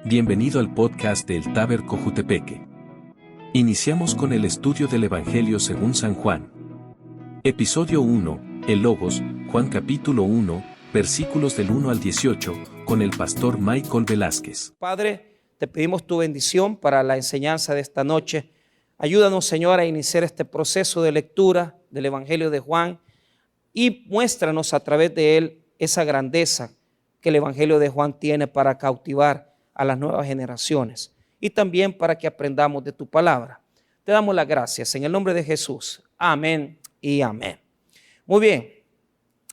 Bienvenido al podcast del Taber Cojutepeque. Iniciamos con el estudio del Evangelio según San Juan. Episodio 1, el Logos, Juan capítulo 1, versículos del 1 al 18, con el pastor Michael Velázquez. Padre, te pedimos tu bendición para la enseñanza de esta noche. Ayúdanos, Señor, a iniciar este proceso de lectura del Evangelio de Juan y muéstranos a través de él esa grandeza que el Evangelio de Juan tiene para cautivar a las nuevas generaciones y también para que aprendamos de tu palabra. Te damos las gracias en el nombre de Jesús. Amén y amén. Muy bien,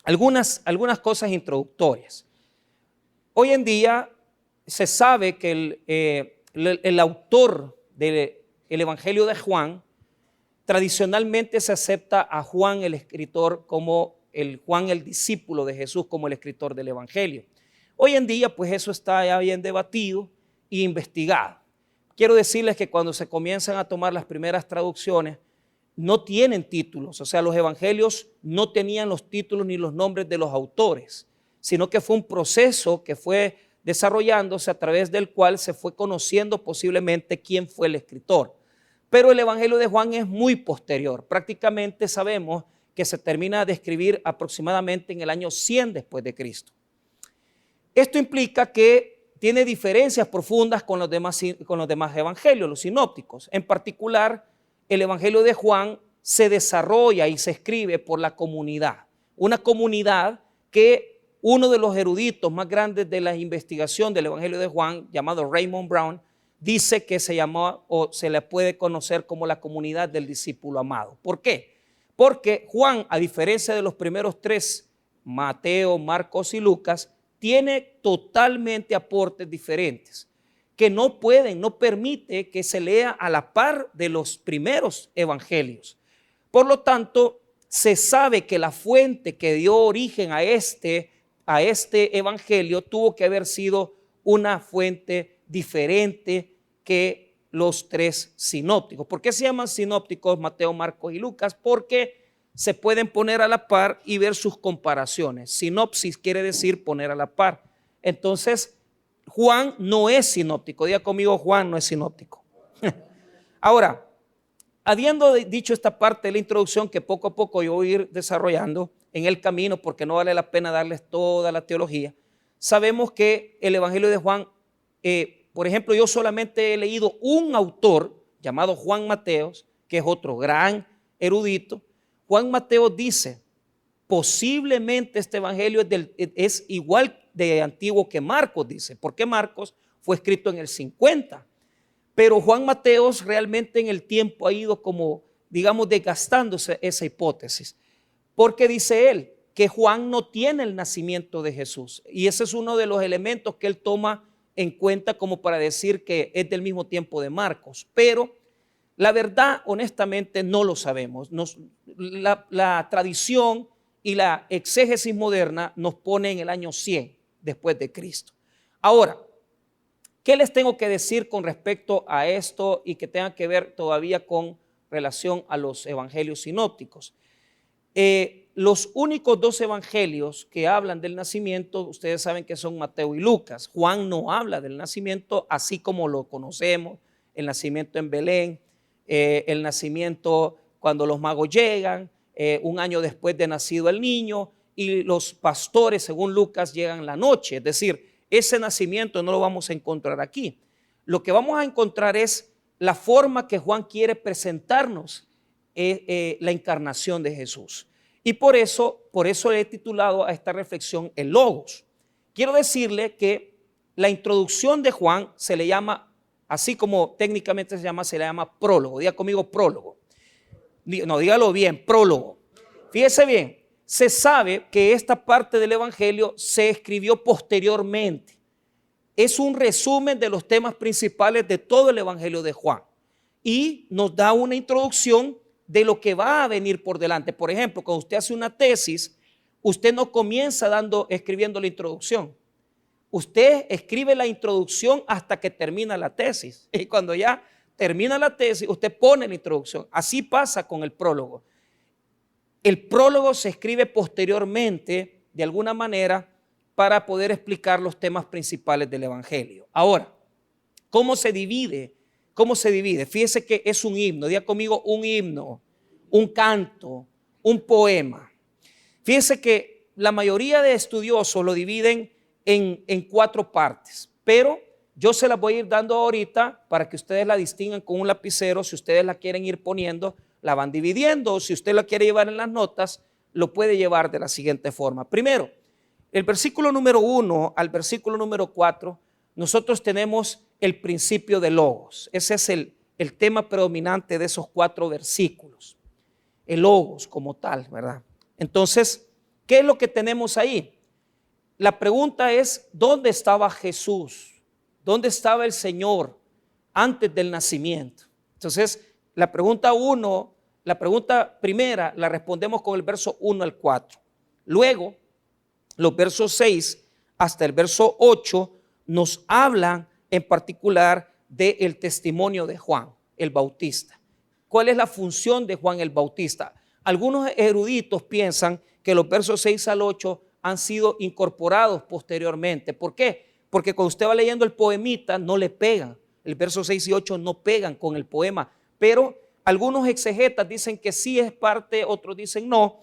algunas cosas introductorias. Hoy en día se sabe que el autor del Evangelio de Juan, tradicionalmente se acepta a Juan el escritor como Juan el discípulo de Jesús como el escritor del Evangelio. Hoy en día pues eso está ya bien debatido e investigado. Quiero decirles que cuando se comienzan a tomar las primeras traducciones no tienen títulos, o sea, los evangelios no tenían los títulos ni los nombres de los autores, sino que fue un proceso que fue desarrollándose a través del cual se fue conociendo posiblemente quién fue el escritor. Pero el Evangelio de Juan es muy posterior. Prácticamente sabemos que se termina de escribir aproximadamente en el año 100 después de Cristo. Esto implica que tiene diferencias profundas con los demás evangelios, los sinópticos. En particular, el Evangelio de Juan se desarrolla y se escribe por la comunidad. Una comunidad que uno de los eruditos más grandes de la investigación del Evangelio de Juan, llamado Raymond Brown, dice que se llamó o se le puede conocer como la comunidad del discípulo amado. ¿Por qué? Porque Juan, a diferencia de los primeros tres, Mateo, Marcos y Lucas, tiene totalmente aportes diferentes que no permite que se lea a la par de los primeros evangelios. Por lo tanto, se sabe que la fuente que dio origen a este evangelio tuvo que haber sido una fuente diferente que los tres sinópticos. ¿Por qué se llaman sinópticos Mateo, Marcos y Lucas? Porque se pueden poner a la par y ver sus comparaciones. Sinopsis quiere decir poner a la par. Entonces, Juan no es sinóptico. Diga conmigo, Juan no es sinóptico. Ahora, habiendo dicho esta parte de la introducción que poco a poco yo voy a ir desarrollando en el camino porque no vale la pena darles toda la teología, sabemos que el Evangelio de Juan, por ejemplo, yo solamente he leído un autor llamado Juan Mateos, que es otro gran erudito. Juan Mateo dice, posiblemente este evangelio es igual de antiguo que Marcos, dice, porque Marcos fue escrito en el 50. Pero Juan Mateos realmente en el tiempo ha ido como, digamos, desgastándose esa hipótesis. Porque dice él que Juan no tiene el nacimiento de Jesús. Y ese es uno de los elementos que él toma en cuenta como para decir que es del mismo tiempo de Marcos. Pero la verdad, honestamente, no lo sabemos. La tradición y la exégesis moderna nos pone en el año 100 después de Cristo. Ahora, ¿qué les tengo que decir con respecto a esto y que tenga que ver todavía con relación a los evangelios sinópticos? Los únicos dos evangelios que hablan del nacimiento, ustedes saben que son Mateo y Lucas. Juan no habla del nacimiento así como lo conocemos, el nacimiento en Belén, el nacimiento cuando los magos llegan, un año después de nacido el niño, y los pastores, según Lucas, llegan la noche. Es decir, ese nacimiento no lo vamos a encontrar aquí. Lo que vamos a encontrar es la forma que Juan quiere presentarnos la encarnación de Jesús. Y por eso he titulado a esta reflexión el Logos. Quiero decirle que la introducción de Juan se le llama, así como técnicamente se le llama prólogo. Diga conmigo prólogo. No, dígalo bien, prólogo. Fíjese bien, se sabe que esta parte del evangelio se escribió posteriormente. Es un resumen de los temas principales de todo el evangelio de Juan y nos da una introducción de lo que va a venir por delante. Por ejemplo, cuando usted hace una tesis, usted no comienza escribiendo la introducción. Usted escribe la introducción hasta que termina la tesis. Y cuando ya termina la tesis, usted pone la introducción. Así pasa con el prólogo. El prólogo se escribe posteriormente, de alguna manera, para poder explicar los temas principales del Evangelio. Ahora, ¿Cómo se divide? ¿Cómo se divide? Fíjese que es un himno. Diga conmigo, un himno, un canto, un poema. Fíjese que la mayoría de estudiosos lo dividen en 4 partes, pero yo se las voy a ir dando ahorita para que ustedes la distingan con un lapicero. Si ustedes la quieren ir poniendo, la van dividiendo, o si usted la quiere llevar en las notas, lo puede llevar de la siguiente forma. Primero, el versículo número 1 al versículo número 4, nosotros tenemos el principio de logos. Ese es el tema predominante de esos 4 versículos. El logos como tal, ¿verdad? Entonces, ¿qué es lo que tenemos ahí? La pregunta es, ¿dónde estaba Jesús? ¿Dónde estaba el Señor antes del nacimiento? Entonces, la pregunta primera la respondemos con el verso 1 al 4. Luego, los versos 6 hasta el verso 8 nos hablan en particular del testimonio de Juan el Bautista. ¿Cuál es la función de Juan el Bautista? Algunos eruditos piensan que los versos 6 al 8 han sido incorporados posteriormente. ¿Por qué? Porque cuando usted va leyendo el poemita no le pegan. El verso 6 y 8 no pegan con el poema. Pero algunos exegetas dicen que sí es parte, otros dicen no.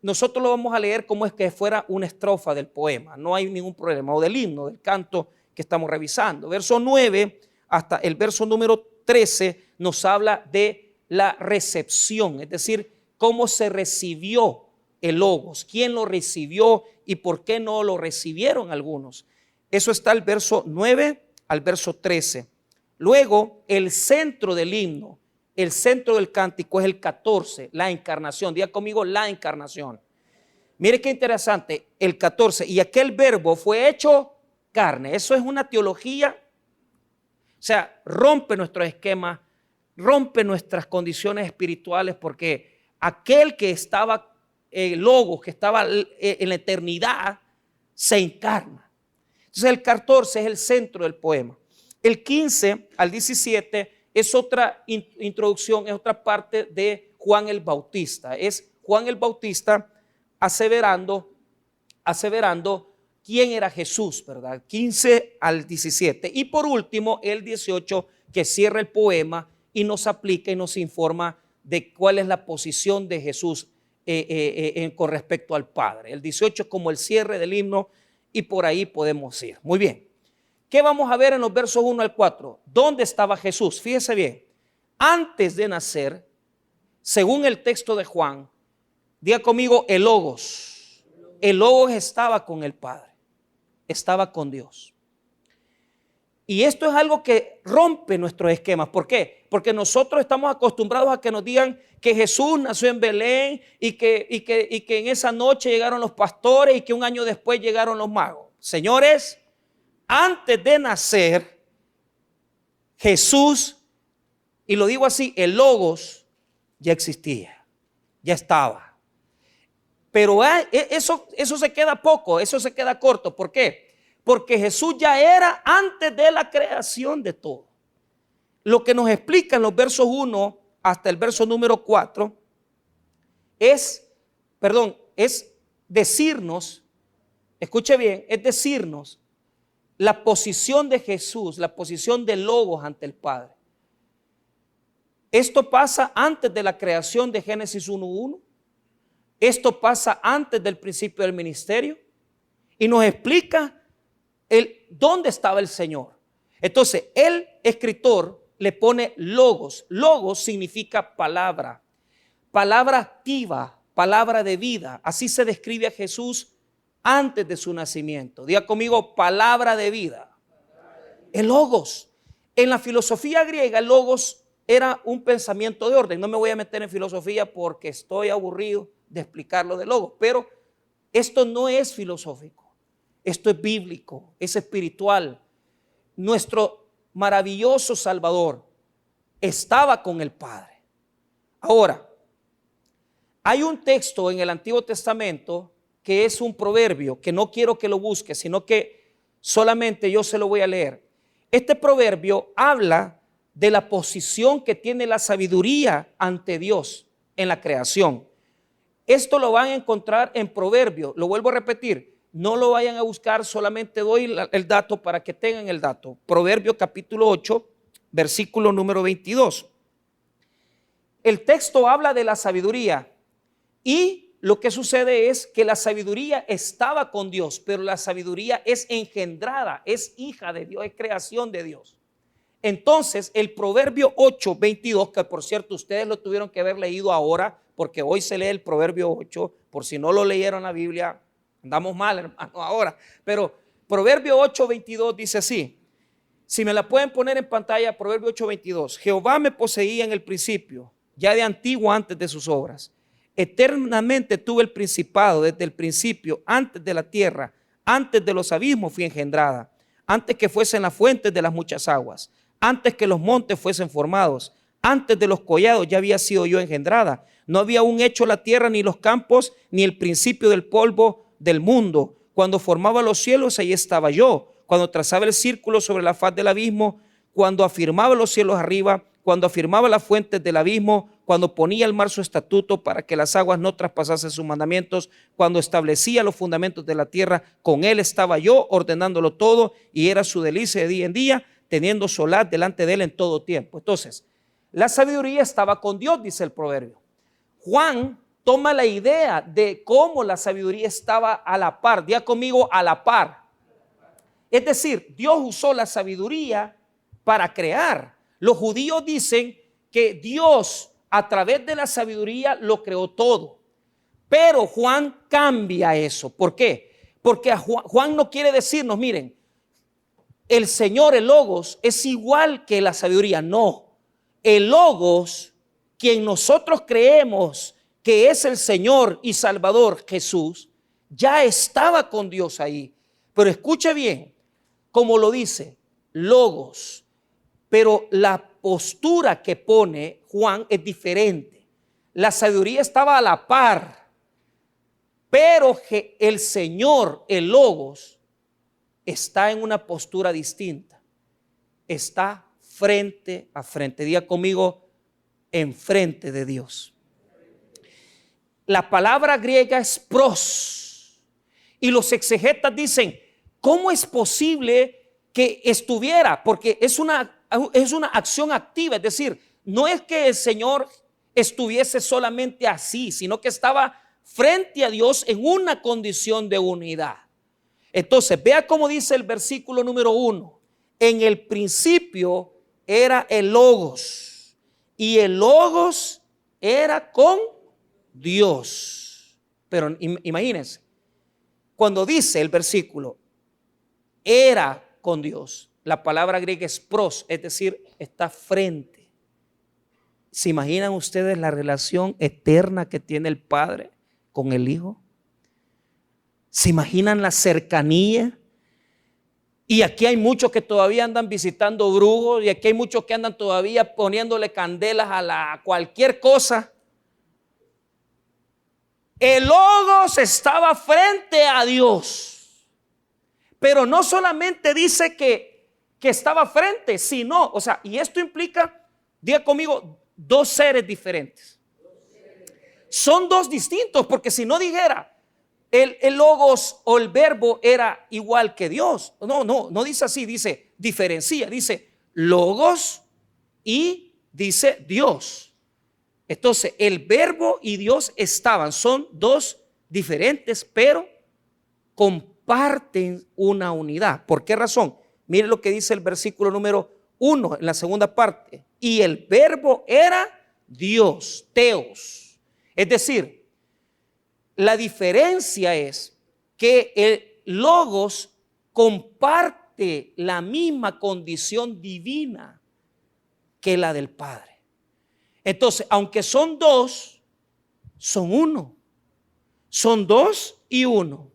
Nosotros lo vamos a leer como es que fuera una estrofa del poema. No hay ningún problema. O del himno, del canto que estamos revisando. Verso 9 hasta el verso número 13 nos habla de la recepción. Es decir, cómo se recibió el logos, quién lo recibió y por qué no lo recibieron algunos. Eso está el verso 9 al verso 13. Luego, el centro del himno, el centro del cántico es el 14, la encarnación. Diga conmigo, la encarnación. Mire qué interesante, el 14. Y aquel verbo fue hecho carne. Eso es una teología, o sea, rompe nuestro esquema, rompe nuestras condiciones espirituales, porque aquel que estaba, logos, que estaba en la eternidad, se encarna. Entonces el 14 es el centro del poema. El 15 al 17 es otra introducción, es otra parte de Juan el Bautista. Es Juan el Bautista aseverando quién era Jesús, ¿verdad? 15 al 17. Y por último, el 18, que cierra el poema y nos aplica y nos informa de cuál es la posición de Jesús con respecto al Padre. El 18 es como el cierre del himno y por ahí podemos ir. Muy bien. ¿Qué vamos a ver en los versos 1 al 4? ¿Dónde estaba Jesús? Fíjese bien. Antes de nacer, según el texto de Juan, diga conmigo, el logos. El logos estaba con el Padre, estaba con Dios. Y esto es algo que rompe nuestros esquemas. ¿Por qué? Porque nosotros estamos acostumbrados a que nos digan que Jesús nació en Belén y que en esa noche llegaron los pastores y que un año después llegaron los magos. Señores, antes de nacer, Jesús, y lo digo así, el logos ya existía, ya estaba. Pero eso se queda poco, eso se queda corto. ¿Por qué? Porque Jesús ya era antes de la creación de todo. Lo que nos explica en los versos 1 hasta el verso número 4 es decirnos, escuche bien, es decirnos la posición de Jesús, la posición del logos ante el Padre. Esto pasa antes de la creación de Génesis 1:1. Esto pasa antes del principio del ministerio y nos explica dónde estaba el Señor. Entonces, el escritor le pone logos. Logos significa palabra, palabra activa, palabra de vida. Así se describe a Jesús antes de su nacimiento. Diga conmigo, palabra de vida. El logos. En la filosofía griega, el logos era un pensamiento de orden. No me voy a meter en filosofía porque estoy aburrido de explicar lo de logos, pero esto no es filosófico. Esto es bíblico, es espiritual. Nuestro maravilloso Salvador estaba con el Padre. Ahora, hay un texto en el Antiguo Testamento que es un proverbio, que no quiero que lo busque, sino que solamente yo se lo voy a leer. Este proverbio habla de la posición que tiene la sabiduría ante Dios en la creación. Esto lo van a encontrar en Proverbios, lo vuelvo a repetir. no lo vayan a buscar, solamente doy el dato para que tengan el dato. Proverbios capítulo 8, versículo número 22. El texto habla de la sabiduría y lo que sucede es que la sabiduría estaba con Dios, pero la sabiduría es engendrada, es hija de Dios, es creación de Dios. Entonces el Proverbio 8, 22, que por cierto ustedes lo tuvieron que haber leído ahora, porque hoy se lee el Proverbio 8, por si no lo leyeron la Biblia, andamos mal, hermano, ahora. Pero Proverbio 8, 22 dice así, si me la pueden poner en pantalla, Proverbio 8, 22, Jehová me poseía en el principio, ya de antiguo antes de sus obras. Eternamente tuve el principado desde el principio, antes de la tierra, antes de los abismos fui engendrada, antes que fuesen las fuentes de las muchas aguas, antes que los montes fuesen formados, antes de los collados ya había sido yo engendrada. No había aún hecho la tierra, ni los campos, ni el principio del polvo del mundo. Cuando formaba los cielos, ahí estaba yo. Cuando trazaba el círculo sobre la faz del abismo, cuando afirmaba los cielos arriba, cuando afirmaba las fuentes del abismo, cuando ponía el mar su estatuto para que las aguas no traspasasen sus mandamientos, cuando establecía los fundamentos de la tierra, con él estaba yo ordenándolo todo y era su delicia de día en día, teniendo solaz delante de él en todo tiempo. Entonces, la sabiduría estaba con Dios, dice el proverbio. Juan toma la idea de cómo la sabiduría estaba a la par. Diga conmigo, a la par. Es decir, Dios usó la sabiduría para crear. Los judíos dicen que Dios a través de la sabiduría lo creó todo. Pero Juan cambia eso. ¿Por qué? Porque Juan no quiere decirnos, miren, el Señor, el Logos, es igual que la sabiduría. No, el Logos, quien nosotros creemos que es el Señor y Salvador Jesús, ya estaba con Dios ahí. Pero escuche bien, como lo dice, Logos. Pero la postura que pone Juan es diferente. La sabiduría estaba a la par, pero el Señor, el Logos, está en una postura distinta. Está frente a frente. Diga conmigo, enfrente de Dios. La palabra griega es pros. Y los exegetas dicen, ¿cómo es posible que estuviera? Porque es una acción activa, es decir, no es que el Señor estuviese solamente así, sino que estaba frente a Dios en una condición de unidad. Entonces, vea cómo dice el versículo número 1. En el principio era el Logos, y el Logos era con Dios. Pero imagínense, cuando dice el versículo, era con Dios, la palabra griega es pros, es decir, está frente. ¿Se imaginan ustedes la relación eterna que tiene el Padre con el Hijo? ¿Se imaginan la cercanía? Y aquí hay muchos que todavía andan visitando brujos, y aquí hay muchos que andan todavía poniéndole candelas a cualquier cosa. El Logos estaba frente a Dios, pero no solamente dice que estaba frente, sino, y esto implica, diga conmigo, dos seres diferentes. Son dos distintos, porque si no dijera el Logos o el verbo era igual que Dios. No dice así, dice diferencia, dice Logos y dice Dios. Entonces el verbo y Dios son dos diferentes, pero comparten una unidad. ¿Por qué razón? Mire lo que dice el versículo número 1 en la segunda parte. Y el verbo era Dios, Theos. Es decir, la diferencia es que el Logos comparte la misma condición divina que la del Padre. Entonces, aunque son dos, son uno. Son dos y uno.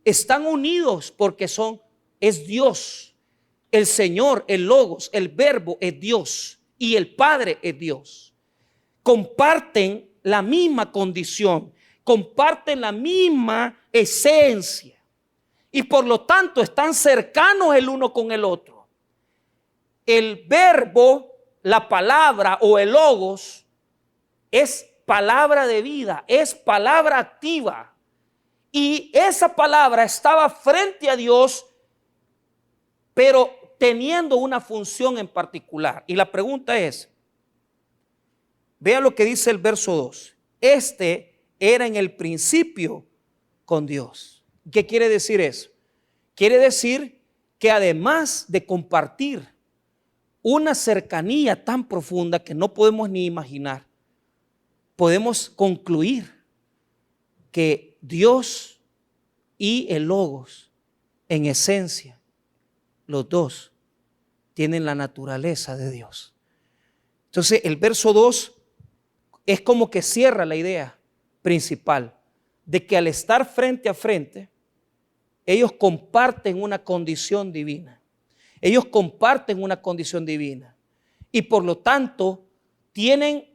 Están unidos porque es Dios. El Señor, el Logos, el verbo es Dios y el Padre es Dios. Comparten la misma condición, comparten la misma esencia y por lo tanto están cercanos el uno con el otro. El verbo, la palabra o el Logos es palabra de vida, es palabra activa Y esa palabra estaba frente a Dios, pero teniendo una función en particular. Y la pregunta es, vea lo que dice el verso 2. Este era en el principio con Dios. ¿Qué quiere decir eso? Quiere decir que además de compartir una cercanía tan profunda que no podemos ni imaginar, podemos concluir que Dios y el Logos, en esencia, los dos tienen la naturaleza de Dios. Entonces el verso 2 es como que cierra la idea principal de que al estar frente a frente, ellos comparten una condición divina. Ellos comparten una condición divina. Y por lo tanto, tienen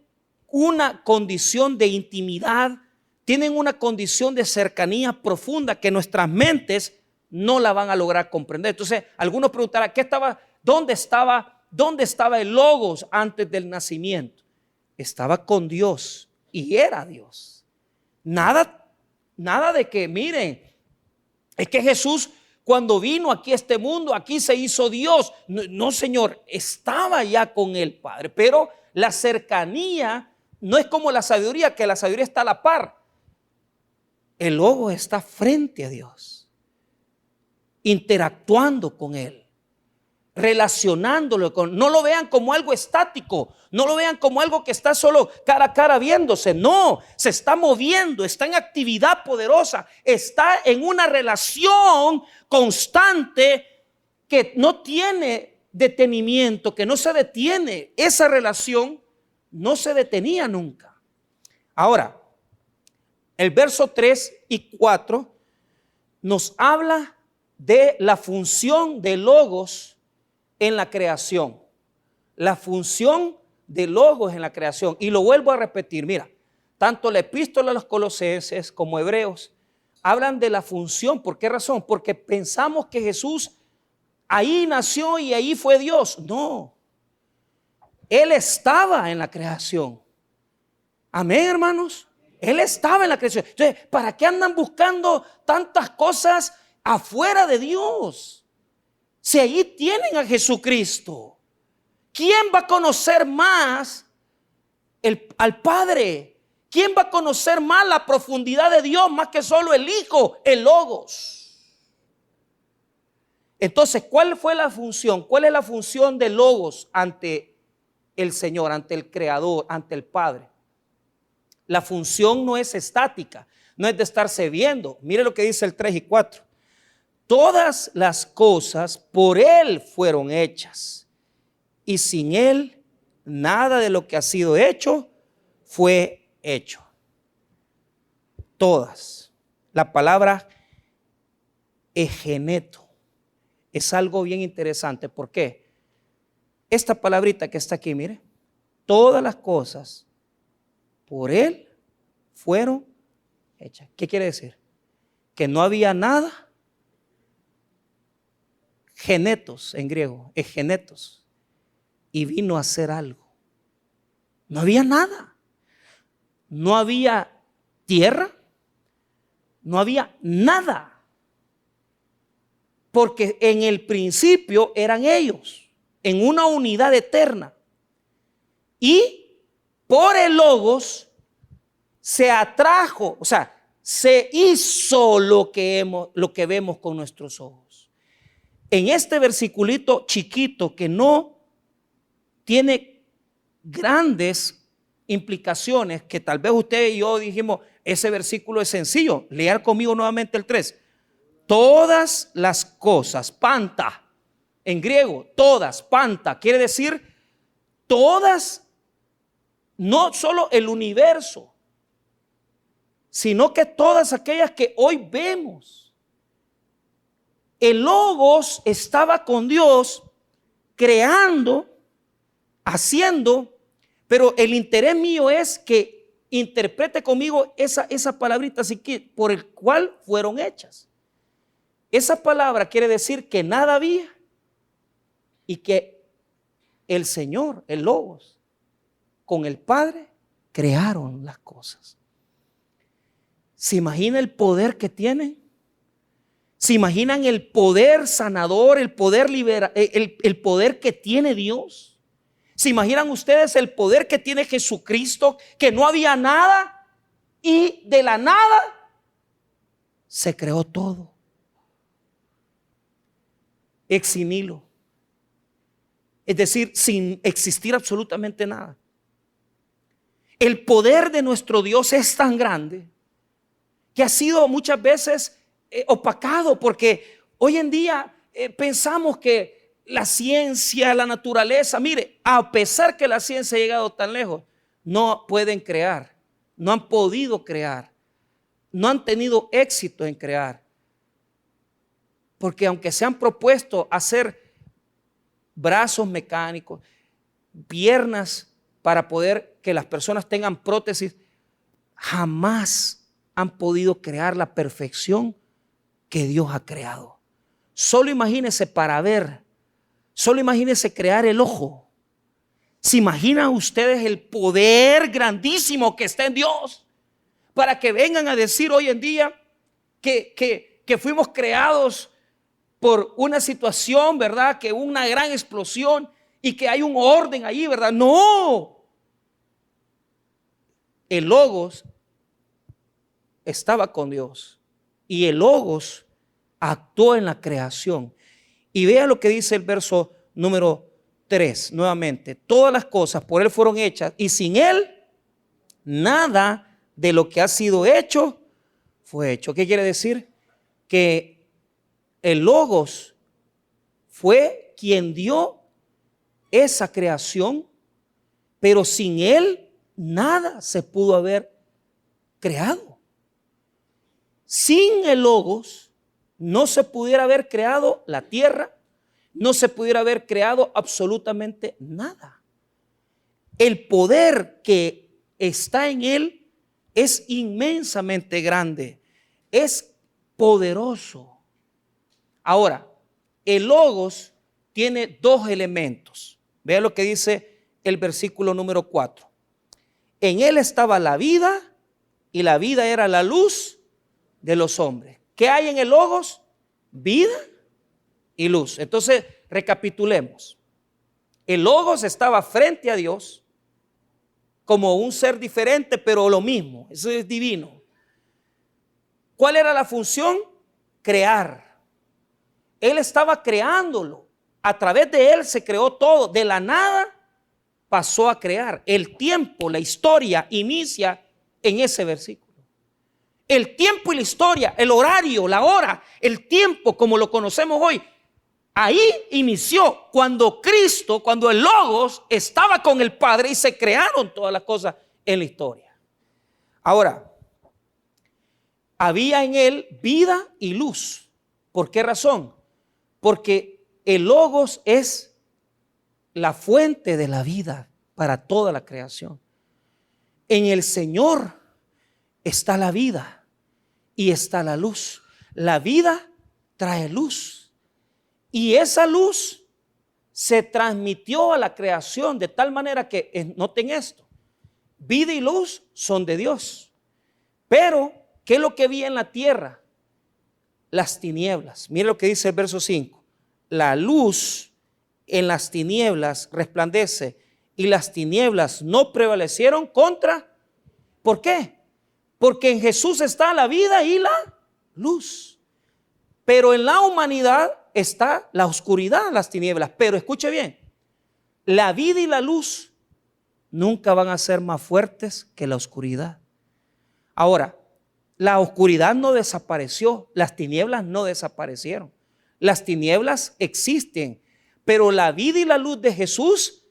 una condición de intimidad, tienen una condición de cercanía profunda que nuestras mentes no la van a lograr comprender. Entonces, algunos preguntarán, ¿dónde estaba el Logos antes del nacimiento? Estaba con Dios y era Dios. Nada de que, miren, es que Jesús cuando vino aquí a este mundo, aquí se hizo Dios. No, Señor, estaba ya con el Padre, pero la cercanía no es como la sabiduría, que la sabiduría está a la par. El Logos está frente a Dios, interactuando con Él, relacionándolo con. No lo vean como algo estático, no lo vean como algo que está solo cara a cara viéndose. No, se está moviendo, está en actividad poderosa, está en una relación constante que no tiene detenimiento, que no se detiene. Esa relación no se detenía nunca. Ahora, el verso 3 y 4 nos habla de la función de Logos en la creación. La función de Logos en la creación. Y lo vuelvo a repetir, mira, tanto la epístola a los Colosenses como Hebreos hablan de la función. ¿Por qué razón? Porque pensamos que Jesús ahí nació y ahí fue Dios. No, Él estaba en la creación. Amén, hermanos. Él estaba en la creación. Entonces, ¿para qué andan buscando tantas cosas afuera de Dios? Si allí tienen a Jesucristo. ¿Quién va a conocer más al Padre? ¿Quién va a conocer más la profundidad de Dios más que solo el Hijo, el Logos? Entonces, ¿cuál fue la función? ¿Cuál es la función del Logos ante el Señor, ante el Creador, ante el Padre? La función no es estática, no es de estarse viendo. Mire lo que dice el 3 y 4. Todas las cosas por Él fueron hechas, y sin Él nada de lo que ha sido hecho fue hecho. Todas. La palabra egeneto es algo bien interesante. ¿Por qué? Esta palabrita que está aquí, mire, todas las cosas por Él fueron hechas. ¿Qué quiere decir? Que no había nada. Genetos en griego, egenetos, y vino a hacer algo. No había nada. No había tierra, no había nada. Porque en el principio eran ellos, en una unidad eterna. Y por el Logos se atrajo, o sea, se hizo lo que vemos con nuestros ojos. En este versiculito chiquito que no tiene grandes implicaciones, que tal vez usted y yo dijimos, ese versículo es sencillo. Leer conmigo nuevamente el 3. Todas las cosas, panta, en griego, todas, panta, quiere decir todas, no solo el universo, sino que todas aquellas que hoy vemos. El Logos estaba con Dios, creando, haciendo, pero el interés mío es que interprete conmigo esa palabrita así que por el cual fueron hechas. Esa palabra quiere decir que nada había y que el Señor, el Logos, con el Padre crearon las cosas. ¿Se imagina el poder que tiene? ¿Se imaginan el poder sanador, el poder el poder que tiene Dios? ¿Se imaginan ustedes el poder que tiene Jesucristo? Que no había nada y de la nada se creó todo. Ex nihilo. Es decir, sin existir absolutamente nada. El poder de nuestro Dios es tan grande que ha sido muchas veces opacado, porque hoy en día pensamos que la ciencia, la naturaleza, mire, a pesar que la ciencia ha llegado tan lejos, no pueden crear, no han podido crear, no han tenido éxito en crear, porque aunque se han propuesto hacer brazos mecánicos, piernas para poder que las personas tengan prótesis, jamás han podido crear la perfección que Dios ha creado. Solo imagínense para ver, solo imagínense crear el ojo. ¿Se imaginan ustedes el poder grandísimo que está en Dios? Para que vengan a decir hoy en día que fuimos creados por una situación, ¿verdad? Que una gran explosión y que hay un orden allí, ¿verdad? No. El Logos estaba con Dios y el Logos actuó en la creación. Y vea lo que dice el verso número 3 nuevamente: todas las cosas por Él fueron hechas y sin Él nada de lo que ha sido hecho fue hecho. ¿Qué quiere decir? Que el Logos fue quien dio esa creación, pero sin Él nada se pudo haber creado. Sin el Logos no se pudiera haber creado la tierra, no se pudiera haber creado absolutamente nada. El poder que está en Él es inmensamente grande, es poderoso. Ahora, el Logos tiene dos elementos. Vea lo que dice el versículo número 4. En Él estaba la vida y la vida era la luz de los hombres. ¿Qué hay en el Logos? Vida y luz. Entonces, recapitulemos. El Logos estaba frente a Dios como un ser diferente, pero lo mismo. Eso es divino. ¿Cuál era la función? Crear. Él estaba creándolo. A través de Él se creó todo. De la nada pasó a crear. El tiempo, la historia inicia en ese versículo. El tiempo y la historia, el horario, la hora, el tiempo como lo conocemos hoy, ahí inició cuando Cristo, cuando el Logos estaba con el Padre y se crearon todas las cosas en la historia. Ahora, había en Él vida y luz. ¿Por qué razón? Porque el Logos es la fuente de la vida para toda la creación. En el Señor está la vida y está la luz. La vida trae luz y esa luz se transmitió a la creación de tal manera que, noten esto, vida y luz son de Dios. Pero, ¿qué es lo que vi en la tierra? Las tinieblas. Mire lo que dice el verso 5. La luz en las tinieblas resplandece y las tinieblas no prevalecieron contra. ¿Por qué? Porque en Jesús está la vida y la luz. Pero en la humanidad está la oscuridad, las tinieblas. Pero escuche bien, la vida y la luz nunca van a ser más fuertes que la oscuridad. Ahora, la oscuridad no desapareció, las tinieblas no desaparecieron. Las tinieblas existen, pero la vida y la luz de Jesús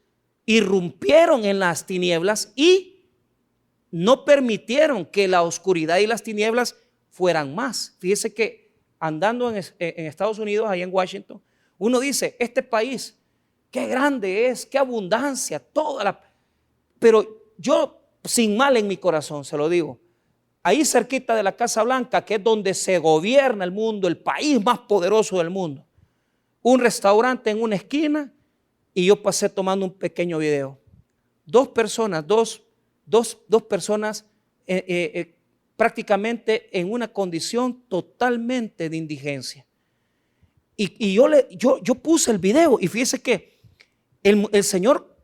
irrumpieron en las tinieblas y no permitieron que la oscuridad y las tinieblas fueran más. Fíjese que andando en Estados Unidos, ahí en Washington, uno dice, este país, qué grande es, qué abundancia, pero yo sin mal en mi corazón se lo digo, ahí cerquita de la Casa Blanca, que es donde se gobierna el mundo, el país más poderoso del mundo, un restaurante en una esquina y yo pasé tomando un pequeño video. Dos personas prácticamente en una condición totalmente de indigencia. Y yo puse el video y fíjese que el señor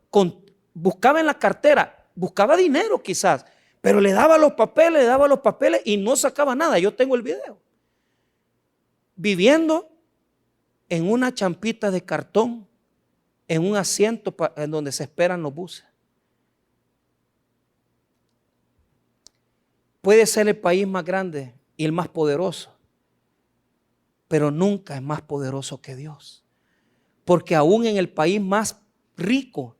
buscaba en la cartera, buscaba dinero quizás, pero le daba los papeles y no sacaba nada. Yo tengo el video. Viviendo en una champita de cartón, en un asiento en donde se esperan los buses. Puede ser el país más grande y el más poderoso, pero nunca es más poderoso que Dios. Porque aún en el país más rico,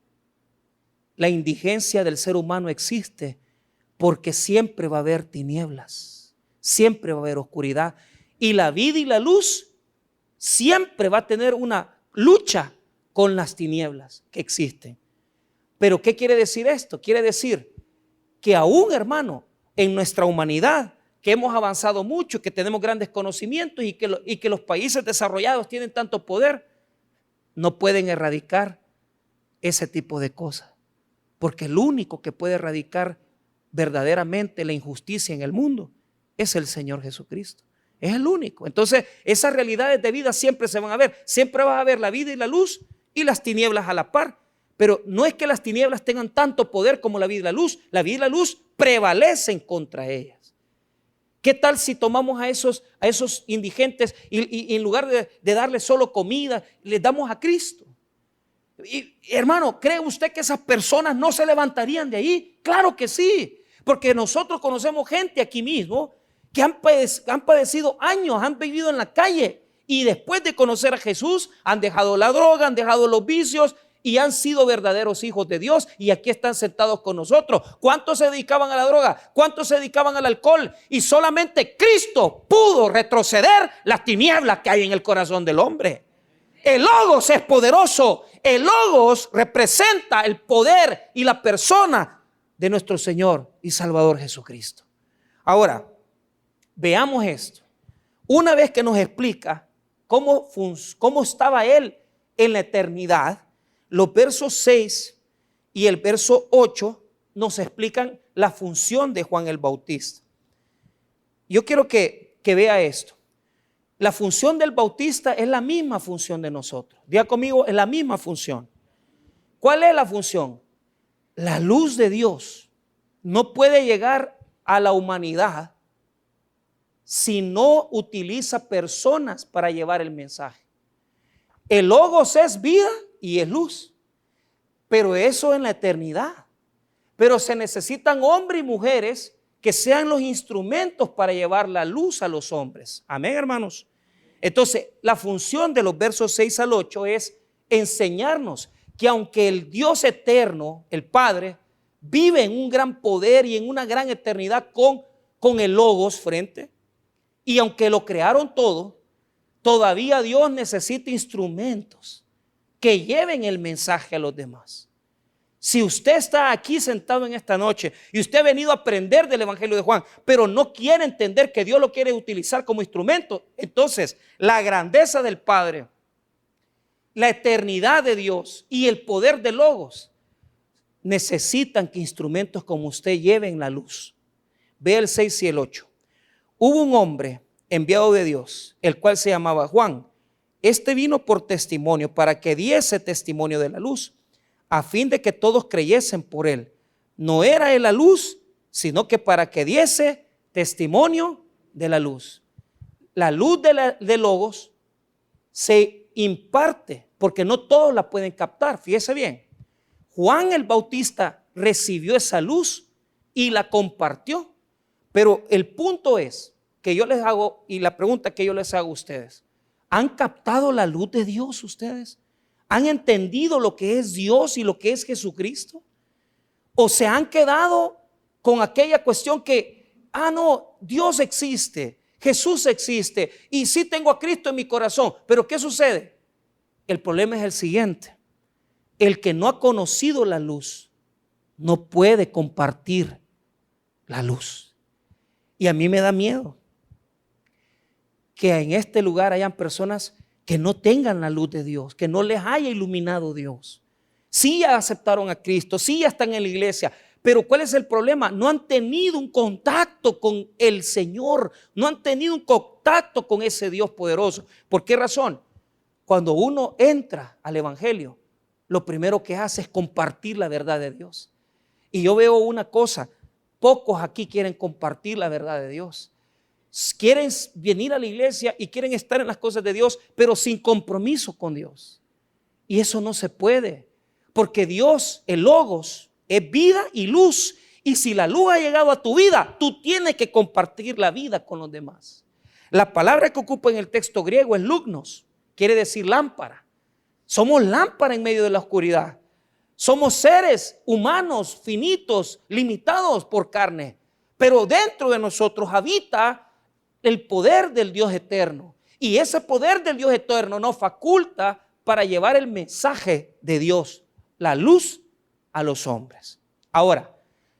la indigencia del ser humano existe, porque siempre va a haber tinieblas, siempre va a haber oscuridad. Y la vida y la luz siempre va a tener una lucha con las tinieblas que existen. Pero ¿qué quiere decir esto? Quiere decir que aún, hermano, en nuestra humanidad, que hemos avanzado mucho, que tenemos grandes conocimientos y que los países desarrollados tienen tanto poder, no pueden erradicar ese tipo de cosas. Porque el único que puede erradicar verdaderamente la injusticia en el mundo es el Señor Jesucristo. Es el único. Entonces, esas realidades de vida siempre se van a ver. Siempre vas a ver la vida y la luz y las tinieblas a la par. Pero no es que las tinieblas tengan tanto poder como la vida y la luz. La vida y la luz prevalecen contra ellas. ¿Qué tal si tomamos a esos indigentes y en lugar de darles solo comida, les damos a Cristo? Y, hermano, ¿cree usted que esas personas no se levantarían de ahí? Claro que sí, porque nosotros conocemos gente aquí mismo que han padecido años, han vivido en la calle y después de conocer a Jesús han dejado la droga, han dejado los vicios y han sido verdaderos hijos de Dios y aquí están sentados con nosotros. ¿Cuántos se dedicaban a la droga? ¿Cuántos se dedicaban al alcohol? Y solamente Cristo pudo retroceder las tinieblas que hay en el corazón del hombre. El Logos es poderoso. El Logos representa el poder y la persona de nuestro Señor y Salvador Jesucristo. Ahora, veamos esto. Una vez que nos explica cómo estaba Él en la eternidad, los versos 6 y el verso 8 nos explican la función de Juan el Bautista. Yo quiero que vea esto. La función del Bautista es la misma función de nosotros. Diga conmigo, es la misma función. ¿Cuál es la función? La luz de Dios no puede llegar a la humanidad si no utiliza personas para llevar el mensaje. El Logos es vida y es luz, pero eso en la eternidad. Pero se necesitan hombres y mujeres que sean los instrumentos para llevar la luz a los hombres. Amén, hermanos. Entonces, la función de los versos 6 al 8 es enseñarnos que aunque el Dios eterno, el Padre, vive en un gran poder y en una gran eternidad con el Logos frente, y aunque lo crearon todo, todavía Dios necesita instrumentos que lleven el mensaje a los demás. Si usted está aquí sentado en esta noche y usted ha venido a aprender del Evangelio de Juan, pero no quiere entender que Dios lo quiere utilizar como instrumento, entonces la grandeza del Padre, la eternidad de Dios y el poder del Logos necesitan que instrumentos como usted lleven la luz. Ve el 6 y el 8. Hubo un hombre enviado de Dios, el cual se llamaba Juan. Este vino por testimonio, para que diese testimonio de la luz, a fin de que todos creyesen por él. No era él la luz, sino que para que diese testimonio de la luz. La luz de Logos se imparte, porque no todos la pueden captar. Fíjese bien, Juan el Bautista recibió esa luz y la compartió. Pero el punto es que yo les hago, y la pregunta que yo les hago a ustedes: ¿han captado la luz de Dios ustedes? ¿Han entendido lo que es Dios y lo que es Jesucristo? ¿O se han quedado con aquella cuestión que, no, Dios existe, Jesús existe y sí tengo a Cristo en mi corazón? Pero ¿qué sucede? El problema es el siguiente: el que no ha conocido la luz no puede compartir la luz. Y a mí me da miedo que en este lugar hayan personas que no tengan la luz de Dios, que no les haya iluminado Dios. Sí ya aceptaron a Cristo, sí ya están en la iglesia, Pero ¿cuál es el problema? No han tenido un contacto con el Señor, no han tenido un contacto con ese Dios poderoso. ¿Por qué razón? Cuando uno entra al Evangelio, lo primero que hace es compartir la verdad de Dios. Y yo veo una cosa, pocos aquí quieren compartir la verdad de Dios. Quieren venir a la iglesia y quieren estar en las cosas de Dios, pero sin compromiso con Dios. Y eso no se puede, porque Dios, el Logos, es vida y luz. Y si la luz ha llegado a tu vida, tú tienes que compartir la vida con los demás. La palabra que ocupa en el texto griego es lugnos, quiere decir lámpara. Somos lámpara en medio de la oscuridad. Somos seres humanos, finitos, limitados por carne, pero dentro de nosotros habita el poder del Dios eterno. Y ese poder del Dios eterno nos faculta para llevar el mensaje de Dios, la luz, a los hombres. Ahora,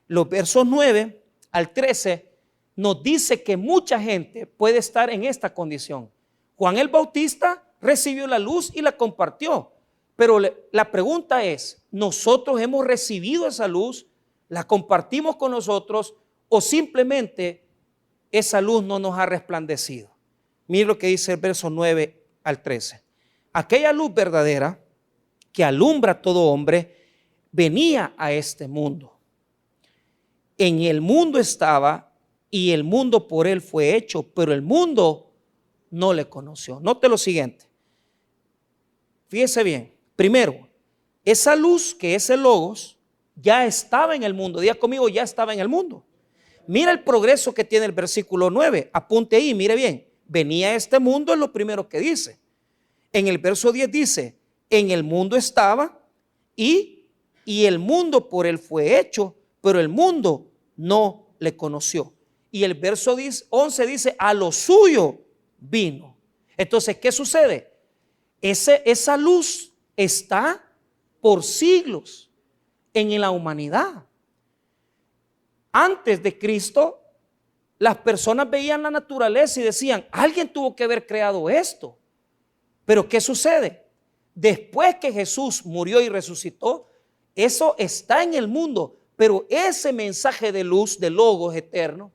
los versos 9 al 13 nos dice que mucha gente puede estar en esta condición. Juan el Bautista recibió la luz y la compartió. Pero la pregunta es, ¿nosotros hemos recibido esa luz? ¿La compartimos con nosotros? ¿O simplemente esa luz no nos ha resplandecido? Mire lo que dice el verso 9 al 13. Aquella luz verdadera que alumbra a todo hombre venía a este mundo. En el mundo estaba y el mundo por él fue hecho, pero el mundo no le conoció. Note lo siguiente. Fíjese bien. Primero, esa luz que es el Logos ya estaba en el mundo. Diga conmigo, ya estaba en el mundo. Mira el progreso que tiene el versículo 9. Apunte ahí, mire bien. Venía a este mundo es lo primero que dice. En el verso 10 dice, en el mundo estaba y el mundo por él fue hecho, pero el mundo no le conoció. Y el verso 11 dice, a lo suyo vino. Entonces, ¿qué sucede? Esa luz está por siglos en la humanidad. Antes de Cristo, las personas veían la naturaleza y decían, alguien tuvo que haber creado esto. Pero ¿qué sucede? Después que Jesús murió y resucitó, eso está en el mundo, pero ese mensaje de luz, de Logos eterno,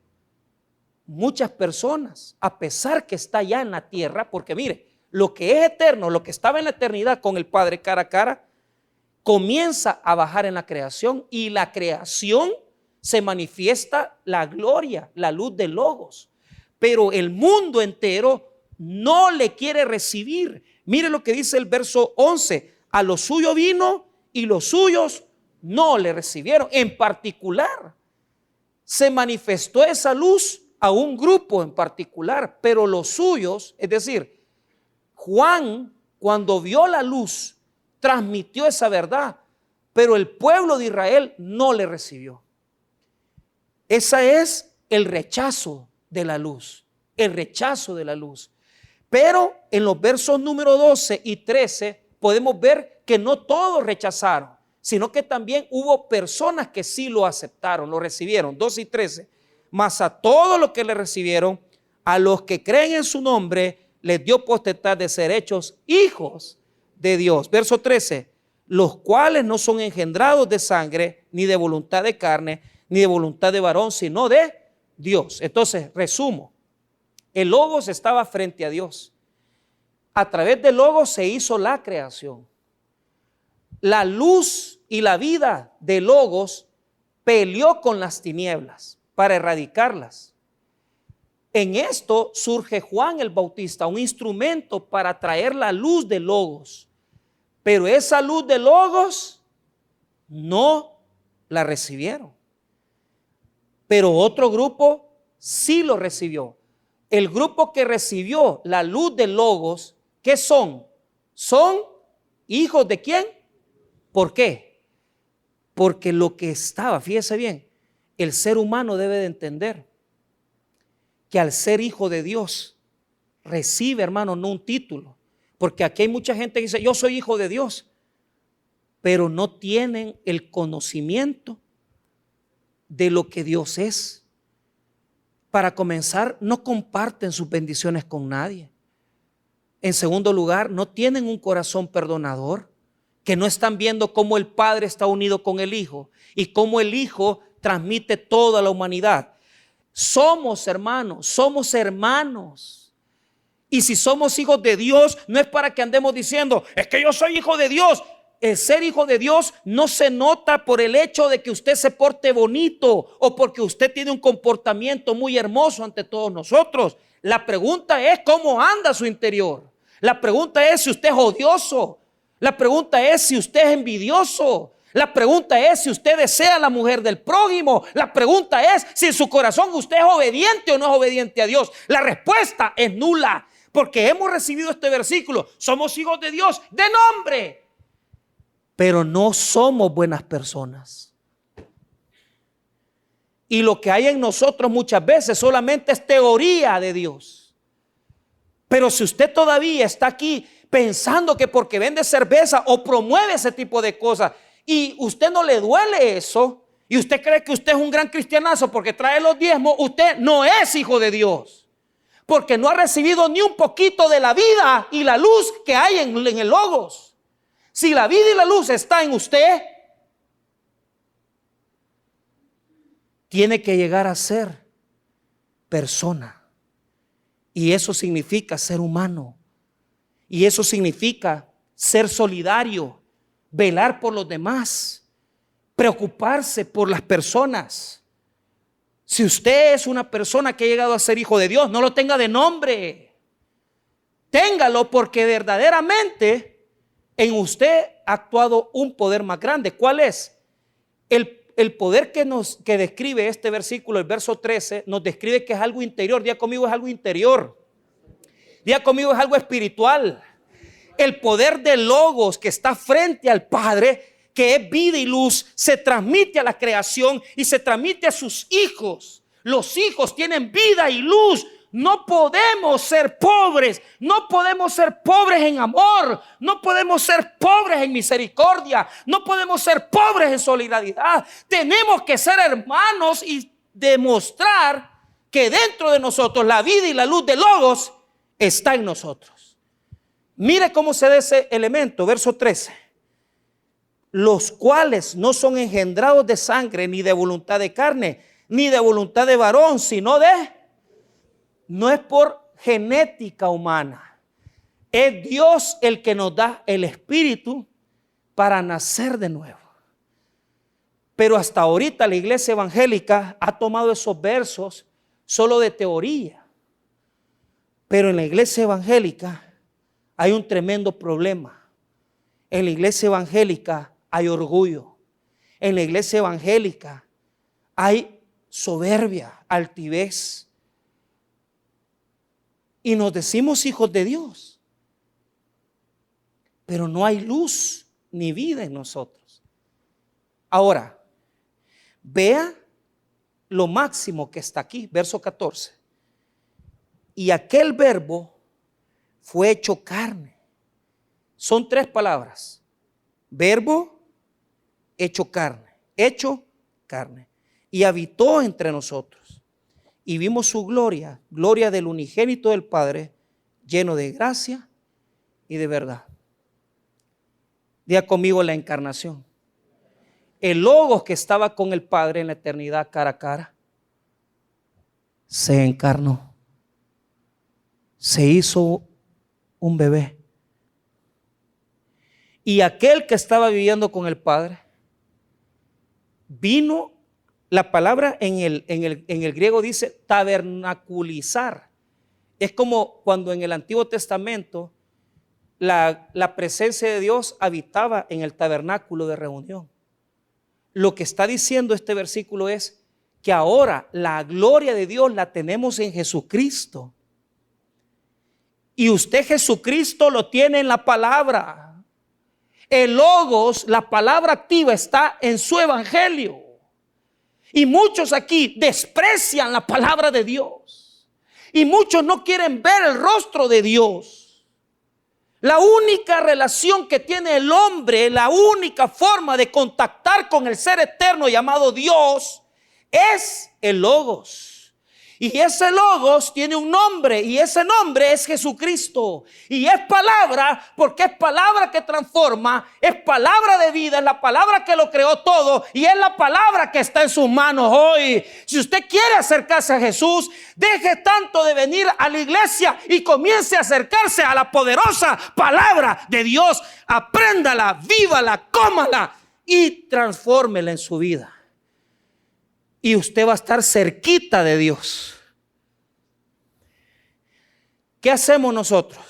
muchas personas, a pesar que está ya en la tierra, porque mire, lo que es eterno, lo que estaba en la eternidad con el Padre cara a cara, comienza a bajar en la creación y la creación se manifiesta la gloria, la luz de Logos. Pero el mundo entero no le quiere recibir. Mire lo que dice el verso 11, a lo suyo vino y los suyos no le recibieron. En particular, se manifestó esa luz a un grupo en particular, pero los suyos, es decir, Juan, cuando vio la luz, transmitió esa verdad, pero el pueblo de Israel no le recibió. Ese es el rechazo de la luz, el rechazo de la luz. Pero en los versos número 12 y 13 podemos ver que no todos rechazaron, sino que también hubo personas que sí lo aceptaron, lo recibieron. 12 y 13. Mas a todos los que le recibieron, a los que creen en su nombre, les dio potestad de ser hechos hijos de Dios. Verso 13. Los cuales no son engendrados de sangre, ni de voluntad de carne, ni de voluntad de varón, sino de Dios. Entonces, resumo. El Logos estaba frente a Dios. A través del Logos se hizo la creación. La luz y la vida de Logos peleó con las tinieblas para erradicarlas. En esto surge Juan el Bautista, un instrumento para traer la luz de Logos. Pero esa luz de Logos no la recibieron. Pero otro grupo sí lo recibió. El grupo que recibió la luz de Logos, ¿qué son? Son hijos de ¿quién? ¿Por qué? Porque lo que estaba, fíjese bien, el ser humano debe de entender que al ser hijo de Dios recibe, hermano, no un título. Porque aquí hay mucha gente que dice, yo soy hijo de Dios, pero no tienen el conocimiento de lo que Dios es. Para comenzar, no comparten sus bendiciones con nadie. En segundo lugar, no tienen un corazón perdonador, que no están viendo cómo el Padre está unido con el Hijo y cómo el Hijo transmite toda la humanidad. Somos hermanos, somos hermanos. Y si somos hijos de Dios, no es para que andemos diciendo, es que yo soy hijo de Dios. El ser hijo de Dios no se nota por el hecho de que usted se porte bonito o porque usted tiene un comportamiento muy hermoso ante todos nosotros. La pregunta es cómo anda su interior. La pregunta es si usted es odioso. La pregunta es si usted es envidioso. La pregunta es si usted desea a la mujer del prójimo. La pregunta es si en su corazón usted es obediente o no es obediente a Dios. La respuesta es nula, porque hemos recibido este versículo. Somos hijos de Dios de nombre, pero no somos buenas personas. Y lo que hay en nosotros muchas veces solamente es teoría de Dios. Pero si usted todavía está aquí pensando que porque vende cerveza o promueve ese tipo de cosas y usted no le duele eso y usted cree que usted es un gran cristianazo porque trae los diezmos, usted no es hijo de Dios, porque no ha recibido ni un poquito de la vida y la luz que hay en el Logos. Si la vida y la luz está en usted, tiene que llegar a ser persona. Y eso significa ser humano. Y eso significa ser solidario, velar por los demás, preocuparse por las personas. Si usted es una persona que ha llegado a ser hijo de Dios, no lo tenga de nombre. Téngalo porque verdaderamente en usted ha actuado un poder más grande. ¿Cuál es? El poder que describe este versículo, el verso 13, nos describe que es algo interior. Diga conmigo, es algo interior. Diga conmigo, es algo espiritual. El poder del Logos que está frente al Padre, que es vida y luz, se transmite a la creación y se transmite a sus hijos. Los hijos tienen vida y luz. No podemos ser pobres, no podemos ser pobres en amor, no podemos ser pobres en misericordia, no podemos ser pobres en solidaridad. Tenemos que ser hermanos y demostrar que dentro de nosotros la vida y la luz del Logos está en nosotros. Mire cómo se da ese elemento, verso 13. Los cuales no son engendrados de sangre, ni de voluntad de carne, ni de voluntad de varón, sino no es por genética humana. Es Dios el que nos da el espíritu para nacer de nuevo. Pero hasta ahorita la iglesia evangélica ha tomado esos versos solo de teoría. Pero en la iglesia evangélica hay un tremendo problema. En la iglesia evangélica hay orgullo. En la iglesia evangélica hay soberbia, altivez. Y nos decimos hijos de Dios, pero no hay luz ni vida en nosotros. Ahora, vea lo máximo que está aquí, verso 14. Y aquel verbo fue hecho carne. Son 3 palabras. Verbo, hecho carne. Hecho carne. Y habitó entre nosotros. Y vimos su gloria, gloria del unigénito del Padre, lleno de gracia y de verdad. Diga conmigo la encarnación. El Logos que estaba con el Padre en la eternidad cara a cara, se encarnó. Se hizo un bebé. Y aquel que estaba viviendo con el Padre, vino. La palabra en el griego dice tabernaculizar. Es como cuando en el Antiguo Testamento la presencia de Dios habitaba en el tabernáculo de reunión. Lo que está diciendo este versículo es que ahora la gloria de Dios la tenemos en Jesucristo. Y usted Jesucristo lo tiene en la palabra. El Logos, la palabra activa, está en su evangelio. Y muchos aquí desprecian la palabra de Dios. Y muchos no quieren ver el rostro de Dios. La única relación que tiene el hombre, la única forma de contactar con el ser eterno llamado Dios, es el Logos. Y ese logos tiene un nombre, y ese nombre es Jesucristo. Y es palabra, porque es palabra que transforma, es palabra de vida, es la palabra que lo creó todo, y es la palabra que está en sus manos hoy. Si usted quiere acercarse a Jesús, deje tanto de venir a la iglesia y comience a acercarse a la poderosa palabra de Dios. Apréndala, vívala, cómala y transfórmela en su vida. Y usted va a estar cerquita de Dios. ¿Qué hacemos nosotros?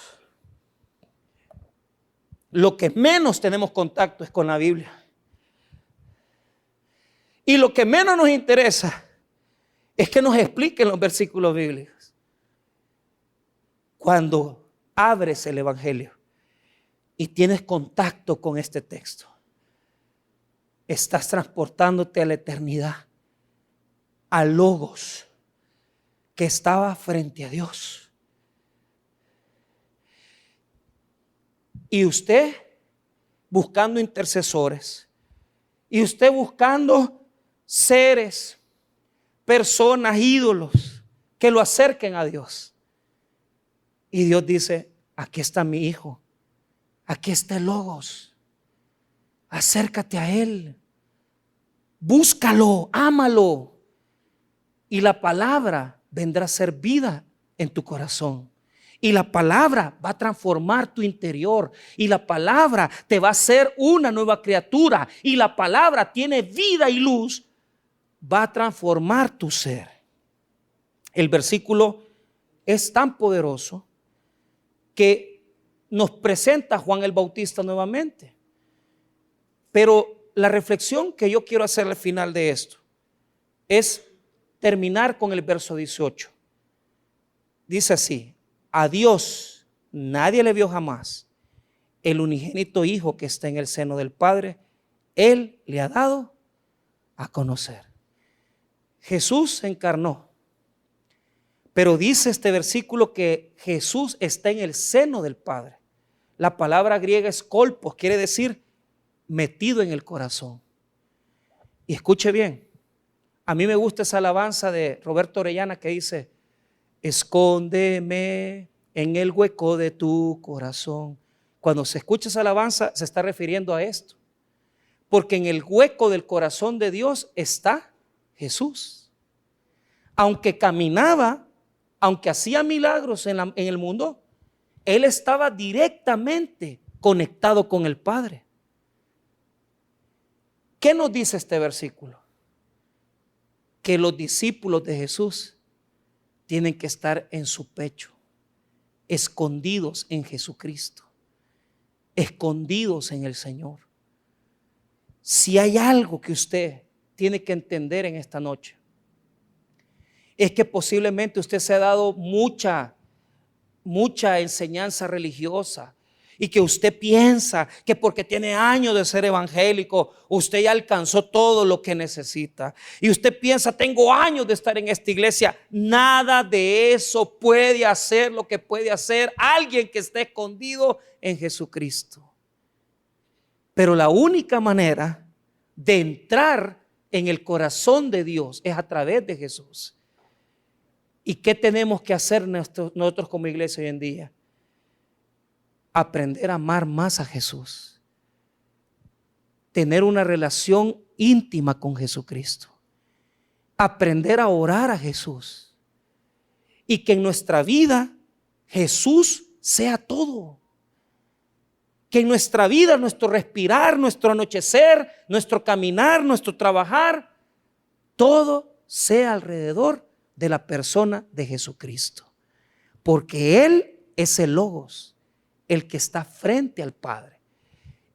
Lo que menos tenemos contacto es con la Biblia. Y lo que menos nos interesa es que nos expliquen los versículos bíblicos. Cuando abres el Evangelio y tienes contacto con este texto, estás transportándote a la eternidad, al Logos que estaba frente a Dios. Y usted buscando intercesores, y usted buscando seres, personas, ídolos que lo acerquen a Dios. Y Dios dice: aquí está mi hijo, aquí está el Logos, acércate a él, búscalo, ámalo. Y la palabra vendrá a ser vida en tu corazón. Y la palabra va a transformar tu interior. Y la palabra te va a hacer una nueva criatura. Y la palabra tiene vida y luz. Va a transformar tu ser. El versículo es tan poderoso que nos presenta a Juan el Bautista nuevamente. Pero la reflexión que yo quiero hacer al final de esto es terminar con el verso 18. Dice así: a Dios nadie le vio jamás. El unigénito Hijo que está en el seno del Padre, Él le ha dado a conocer. Jesús se encarnó. Pero dice este versículo que Jesús está en el seno del Padre. La palabra griega es kolpos, quiere decir metido en el corazón. Y escuche bien. A mí me gusta esa alabanza de Roberto Orellana que dice: escóndeme en el hueco de tu corazón. Cuando se escucha esa alabanza se está refiriendo a esto. Porque en el hueco del corazón de Dios está Jesús. Aunque caminaba, aunque hacía milagros en el mundo, Él estaba directamente conectado con el Padre. ¿Qué nos dice este versículo? Que los discípulos de Jesús tienen que estar en su pecho, escondidos en Jesucristo, escondidos en el Señor. Si hay algo que usted tiene que entender en esta noche, es que posiblemente usted se ha dado mucha enseñanza religiosa, y que usted piensa que porque tiene años de ser evangélico, usted ya alcanzó todo lo que necesita. Y usted piensa: tengo años de estar en esta iglesia. Nada de eso puede hacer lo que puede hacer alguien que esté escondido en Jesucristo. Pero la única manera de entrar en el corazón de Dios es a través de Jesús. ¿Y qué tenemos que hacer nosotros como iglesia hoy en día? Aprender a amar más a Jesús, tener una relación íntima con Jesucristo, aprender a orar a Jesús, y que en nuestra vida Jesús sea todo. Que en nuestra vida, nuestro respirar, nuestro anochecer, nuestro caminar, nuestro trabajar, todo sea alrededor de la persona de Jesucristo. Porque Él es el Logos, el que está frente al Padre,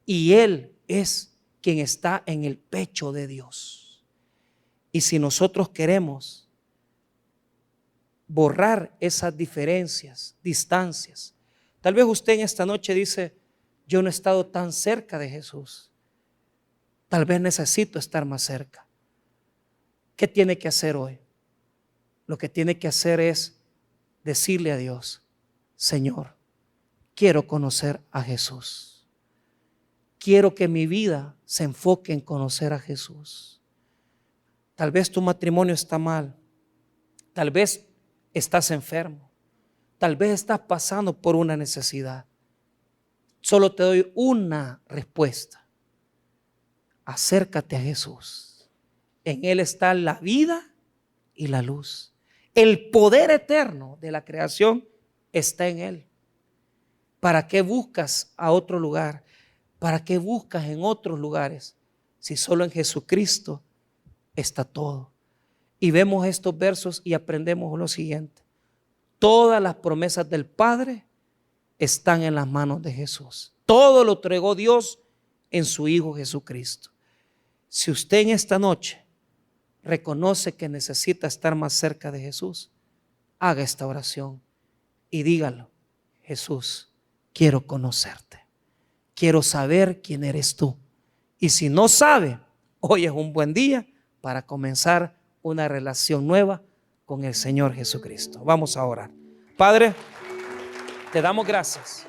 y Él es quien está en el pecho de Dios. Y si nosotros queremos borrar esas diferencias, distancias, tal vez usted en esta noche dice: yo no he estado tan cerca de Jesús, tal vez necesito estar más cerca. ¿Qué tiene que hacer hoy? Lo que tiene que hacer es decirle a Dios: Señor, quiero conocer a Jesús. Quiero que mi vida se enfoque en conocer a Jesús. Tal vez tu matrimonio está mal. Tal vez estás enfermo, tal vez estás pasando por una necesidad. Solo te doy una respuesta. Acércate a Jesús. En Él está la vida y la luz. El poder eterno de la creación está en Él. ¿Para qué buscas a otro lugar? ¿Para qué buscas en otros lugares? Si solo en Jesucristo está todo. Y vemos estos versos y aprendemos lo siguiente. Todas las promesas del Padre están en las manos de Jesús. Todo lo entregó Dios en su Hijo Jesucristo. Si usted en esta noche reconoce que necesita estar más cerca de Jesús, haga esta oración y dígalo: Jesús, quiero conocerte, quiero saber quién eres tú. Y si no sabe, hoy es un buen día para comenzar una relación nueva con el Señor Jesucristo. Vamos a orar. Padre, te damos gracias